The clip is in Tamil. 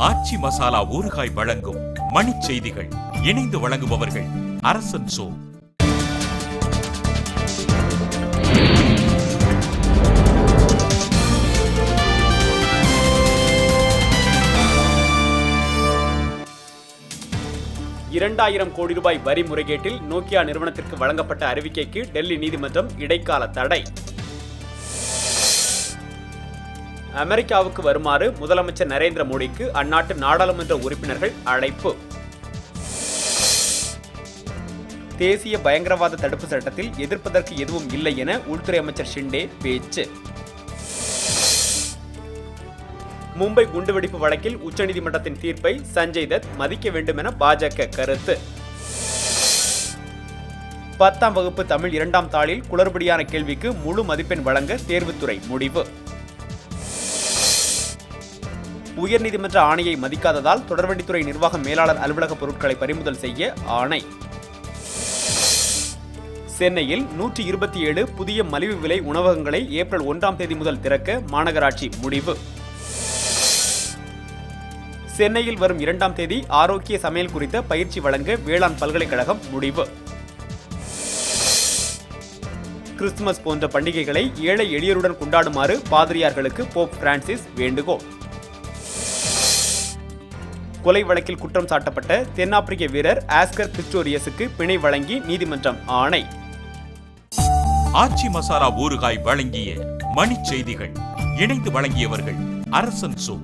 ஆச்சி மசாலா ஊறுகாய் வழங்கும் மணிச் செய்திகள். இணைந்து வழங்குபவர்கள் அரசன் சோ. $2000 கோடி வரி முறைகேட்டில் நோக்கியா நிறுவனத்திற்கு வழங்கப்பட்ட அறிவிக்கைக்கு டெல்லி நீதிமன்றம் இடைக்கால தடை. அமெரிக்காவுக்கு வருமாறு முதலமைச்சர் நரேந்திர மோடிக்கு அந்நாட்டு நாடாளுமன்ற உறுப்பினர்கள் அழைப்பு. தேசிய பயங்கரவாத தடுப்பு சட்டத்தில் எதிர்ப்பதற்கு எதுவும் இல்லை என உள்துறை அமைச்சர் ஷிண்டே பேச்சு. மும்பை குண்டுவெடிப்பு வழக்கில் உச்சநீதிமன்றத்தின் தீர்ப்பை சஞ்சய் தத் மதிக்க வேண்டும் என பாஜக கருத்து. 10ஆம் வகுப்பு தமிழ் 2ஆம் தாளில் குளறுபடியான கேள்விக்கு முழு மதிப்பெண் வழங்க தேர்வுத்துறை முடிவு. உயர்நீதிமன்ற ஆணையை மதிக்காததால் தொடர்வண்டித்துறை நிர்வாக மேலாளர் அலுவலக பொருட்களை பறிமுதல் செய்ய ஆணை. சென்னையில் 127 புதிய மலிவு விலை உணவகங்களை ஏப்ரல் 1ஆம் தேதி முதல் திறக்க மாநகராட்சி முடிவு. சென்னையில் வரும் 2ஆம் தேதி ஆரோக்கிய சமையல் குறித்த பயிற்சி வழங்க வேளாண் பல்கலைக்கழகம் முடிவு. கிறிஸ்துமஸ் போன்ற பண்டிகைகளை ஏழை எளியருடன் கொண்டாடுமாறு பாதிரியார்களுக்கு போப் பிரான்சிஸ் வேண்டுகோள். கொலை வழக்கில் குற்றம் சாட்டப்பட்ட தென்னாப்பிரிக்க வீரர் ஆஸ்கர் பிஸ்டோரியஸுக்கு பிணை வழங்கி நீதிமன்றம் ஆணை. ஆச்சி மசாலா ஊறுகாய் வழங்கிய மணிச் செய்திகள். இணைந்து வழங்கியவர்கள் அரசன் சோ.